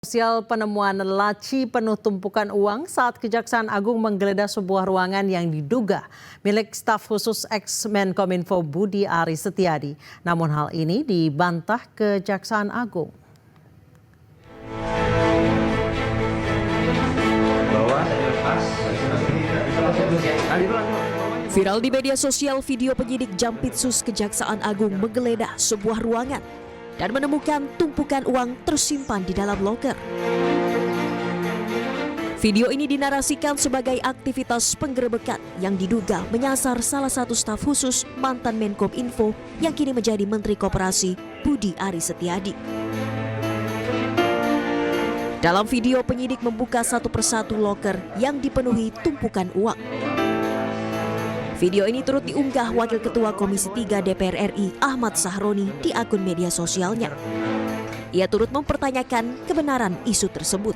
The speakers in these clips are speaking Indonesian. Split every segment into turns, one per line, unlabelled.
Sosial penemuan laci penuh tumpukan uang saat Kejaksaan Agung menggeledah sebuah ruangan yang diduga milik staf khusus ex-Menkominfo Budi Aris Setiadi. Namun hal ini dibantah Kejaksaan Agung.
Viral di media sosial video penyidik Jampitsus Kejaksaan Agung menggeledah sebuah ruangan dan menemukan tumpukan uang tersimpan di dalam loker. Video ini dinarasikan sebagai aktivitas penggerebekan yang diduga menyasar salah satu staf khusus mantan Menkominfo yang kini menjadi Menteri Koperasi Budi Aris Setiadi. Dalam video, penyidik membuka satu persatu loker yang dipenuhi tumpukan uang. Video ini turut diunggah Wakil Ketua Komisi 3 DPR RI Ahmad Sahroni di akun media sosialnya. Ia turut mempertanyakan kebenaran isu tersebut.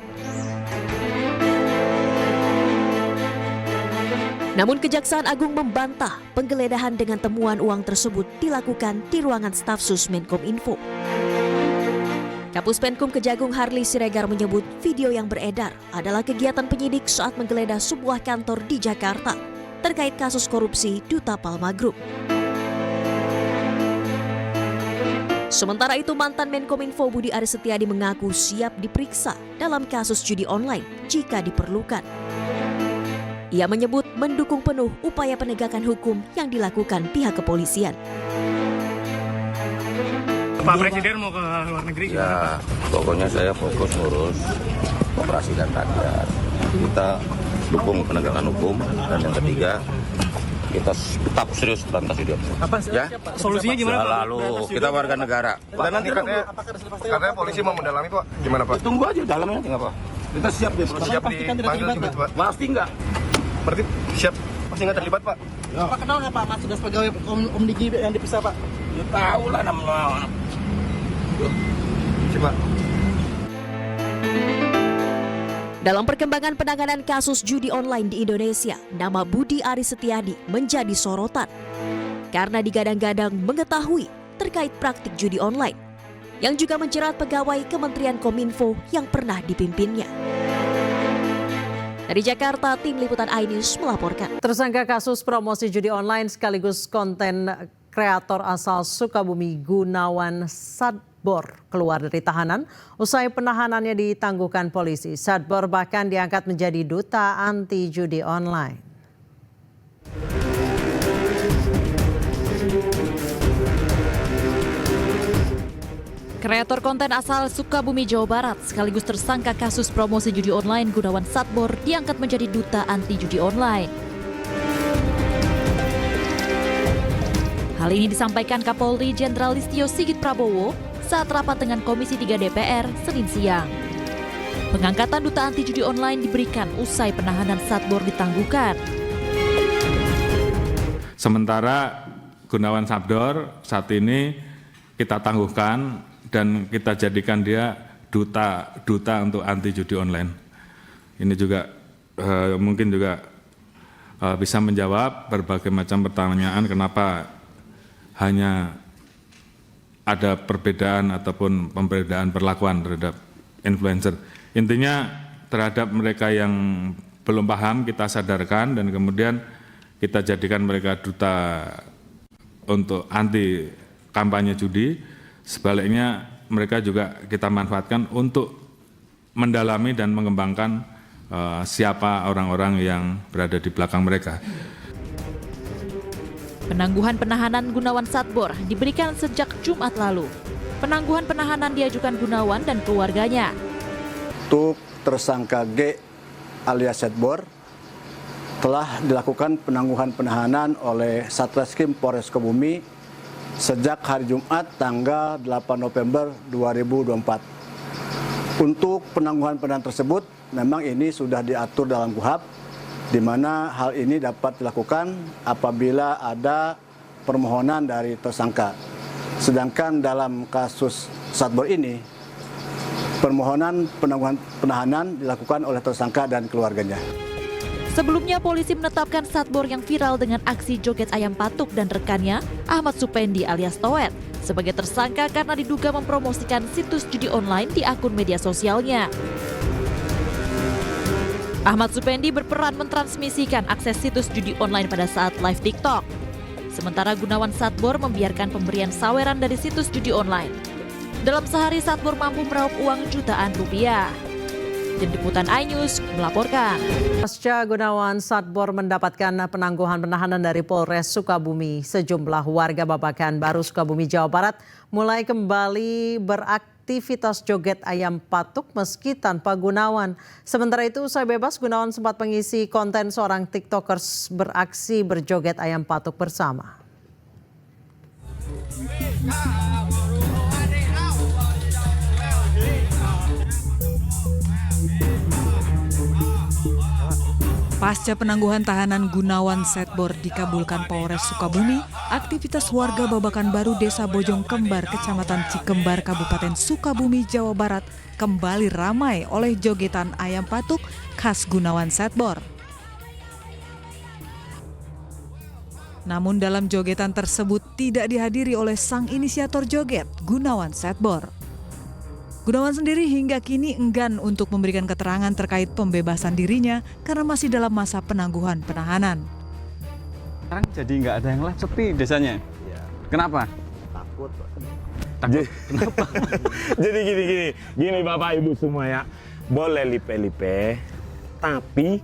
Namun Kejaksaan Agung membantah penggeledahan dengan temuan uang tersebut dilakukan di ruangan staf sus Menkominfo. Kapus Penkum Kejagung Harli Siregar menyebut video yang beredar adalah kegiatan penyidik saat menggeledah sebuah kantor di Jakarta terkait kasus korupsi Duta Palma Group. Sementara itu, mantan Menkominfo Budi Aris Setiadi mengaku siap diperiksa dalam kasus judi online jika diperlukan. Ia menyebut mendukung penuh upaya penegakan hukum yang dilakukan pihak kepolisian.
Pak Presiden mau ke luar negeri?
Ya, pokoknya saya fokus ngurus operasi dan rakyat. Kita dukung penegakan hukum, dan yang ketiga kita tetap serius berantas judi.
Apa
ya?
Solusinya gimana Pak?
Lalu kita warga negara.
Dan nanti katanya polisi mau mendalami Pak. Gimana Pak?
Tunggu aja dalamnya tinggal Pak. Kita siap deh.
Siap dipanggil juga Pak.
Pasti enggak.
Berarti siap pasti nggak terlibat Pak.
Ya. Pak kenal nggak Pak Mas sudah pegawai Om Diki yang dipisah Pak?
Ya tahu lah namanya.
Coba.
Dalam perkembangan penanganan kasus judi online di Indonesia, nama Budi Aris Setiadi menjadi sorotan karena digadang-gadang mengetahui terkait praktik judi online yang juga menjerat pegawai Kementerian Kominfo yang pernah dipimpinnya. Dari Jakarta, tim liputan iNews melaporkan.
Tersangka kasus promosi judi online sekaligus konten kreator asal Sukabumi Gunawan Sadbor keluar dari tahanan usai penahanannya ditangguhkan polisi. Sadbor bahkan diangkat menjadi duta anti judi online.
Kreator konten asal Sukabumi, Jawa Barat sekaligus tersangka kasus promosi judi online Gunawan Sadbor diangkat menjadi duta anti judi online. Hal ini disampaikan Kapolri Jenderal Listio Sigit Prabowo saat rapat dengan Komisi 3 DPR Senin siang. Pengangkatan duta anti judi online diberikan usai penahanan Sadbor ditangguhkan.
Sementara Gunawan Sadbor saat ini kita tangguhkan dan kita jadikan dia duta untuk anti judi online. Ini juga mungkin juga bisa menjawab berbagai macam pertanyaan kenapa hanya ada perbedaan ataupun pembedaan perlakuan terhadap influencer. Intinya terhadap mereka yang belum paham kita sadarkan dan kemudian kita jadikan mereka duta untuk anti kampanye judi. Sebaliknya mereka juga kita manfaatkan untuk mendalami dan mengembangkan siapa orang-orang yang berada di belakang mereka.
Penangguhan penahanan Gunawan Sadbor diberikan sejak Jumat lalu. Penangguhan penahanan diajukan Gunawan dan keluarganya.
Untuk tersangka G alias Sadbor telah dilakukan penangguhan penahanan oleh Satreskrim Polres Sukabumi sejak hari Jumat tanggal 8 November 2024. Untuk penangguhan penahanan tersebut memang ini sudah diatur dalam KUHP, di mana hal ini dapat dilakukan apabila ada permohonan dari tersangka. Sedangkan dalam kasus Sadbor ini, permohonan penangguhan penahanan dilakukan oleh tersangka dan keluarganya.
Sebelumnya polisi menetapkan Sadbor yang viral dengan aksi joget ayam patuk dan rekannya Ahmad Supendi alias Toet sebagai tersangka karena diduga mempromosikan situs judi online di akun media sosialnya. Ahmad Supendi berperan mentransmisikan akses situs judi online pada saat live TikTok. Sementara Gunawan Satbor membiarkan pemberian saweran dari situs judi online. Dalam sehari Satbor mampu meraup uang jutaan rupiah. Tim Liputan iNews melaporkan.
Pasca Gunawan Satbor mendapatkan penangguhan penahanan dari Polres Sukabumi, sejumlah warga Babakan Baru Sukabumi, Jawa Barat mulai kembali beraktivitas joget ayam patuk meski tanpa Gunawan. Sementara itu usai bebas, Gunawan sempat mengisi konten seorang TikTokers beraksi berjoget ayam patuk bersama.
Pasca penangguhan tahanan Gunawan Satbor dikabulkan Polres Sukabumi, aktivitas warga Babakan Baru Desa Bojong Kembar, Kecamatan Cikembar, Kabupaten Sukabumi, Jawa Barat kembali ramai oleh jogetan ayam patuk khas Gunawan Satbor. Namun dalam jogetan tersebut tidak dihadiri oleh sang inisiator joget, Gunawan Satbor. Gunawan sendiri hingga kini enggan untuk memberikan keterangan terkait pembebasan dirinya karena masih dalam masa penangguhan penahanan.
Sekarang jadi nggak ada yang live, sepi desanya. Ya. Kenapa?
Takut.
Kenapa?
Jadi gini Bapak Ibu semua ya, boleh lipe-lipe, tapi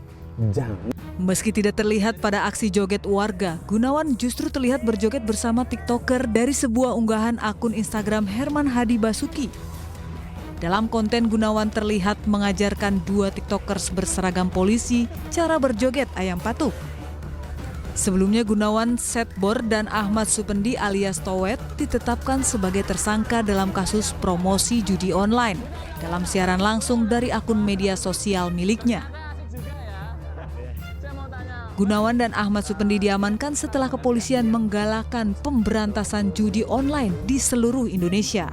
jangan.
Meski tidak terlihat pada aksi joget warga, Gunawan justru terlihat berjoget bersama TikToker dari sebuah unggahan akun Instagram Herman Hadi Basuki. Dalam konten Gunawan terlihat mengajarkan dua TikTokers berseragam polisi cara berjoget ayam patuk. Sebelumnya Gunawan Satbor dan Ahmad Supendi alias Towet ditetapkan sebagai tersangka dalam kasus promosi judi online dalam siaran langsung dari akun media sosial miliknya. Gunawan dan Ahmad Supendi diamankan setelah kepolisian menggalakkan pemberantasan judi online di seluruh Indonesia.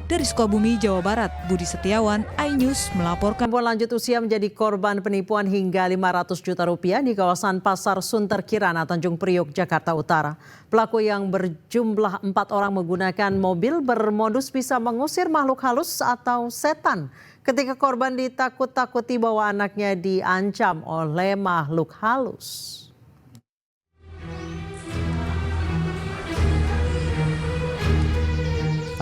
Dari Sukabumi, Jawa Barat, Budi Setiawan, iNews melaporkan.
Perempuan lanjut usia menjadi korban penipuan hingga 500 juta rupiah di kawasan Pasar Sunter Kirana, Tanjung Priok, Jakarta Utara. Pelaku yang berjumlah 4 orang menggunakan mobil bermodus bisa mengusir makhluk halus atau setan. Ketika korban ditakut-takuti bahwa anaknya diancam oleh makhluk halus.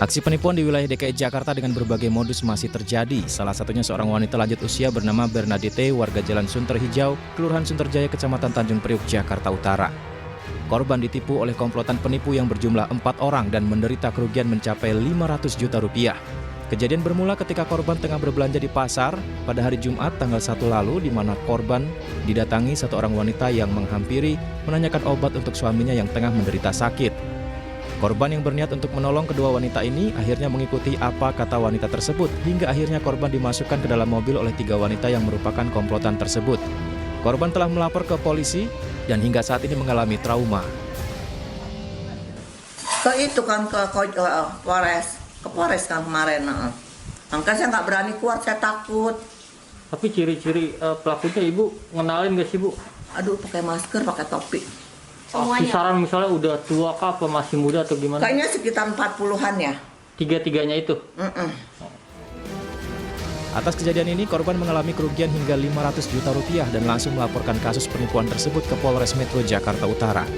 Aksi penipuan di wilayah DKI Jakarta dengan berbagai modus masih terjadi. Salah satunya seorang wanita lanjut usia bernama Bernadette, warga Jalan Sunter Hijau, Kelurahan Sunterjaya, Kecamatan Tanjung Priok, Jakarta Utara. Korban ditipu oleh komplotan penipu yang berjumlah 4 orang dan menderita kerugian mencapai 500 juta rupiah. Kejadian bermula ketika korban tengah berbelanja di pasar pada hari Jumat tanggal 1 lalu, di mana korban didatangi satu orang wanita yang menghampiri menanyakan obat untuk suaminya yang tengah menderita sakit. Korban yang berniat untuk menolong kedua wanita ini akhirnya mengikuti apa kata wanita tersebut hingga akhirnya korban dimasukkan ke dalam mobil oleh 3 wanita yang merupakan komplotan tersebut. Korban telah melapor ke polisi dan hingga saat ini mengalami trauma.
Ke itu kan ke Polres kan kemarin. Makanya saya nggak berani keluar, saya takut.
Tapi ciri-ciri pelakunya Ibu ngenalin nggak sih Bu?
Aduh, pakai masker, pakai topi.
Kisaran misalnya udah tua kah apa masih muda atau gimana?
Kayaknya sekitar 40-an ya.
Tiga-tiganya itu?
Atas kejadian ini, korban mengalami kerugian hingga 500 juta rupiah dan langsung melaporkan kasus penipuan tersebut ke Polres Metro Jakarta Utara.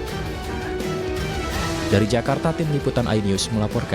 Dari Jakarta, Tim Liputan iNews melaporkan.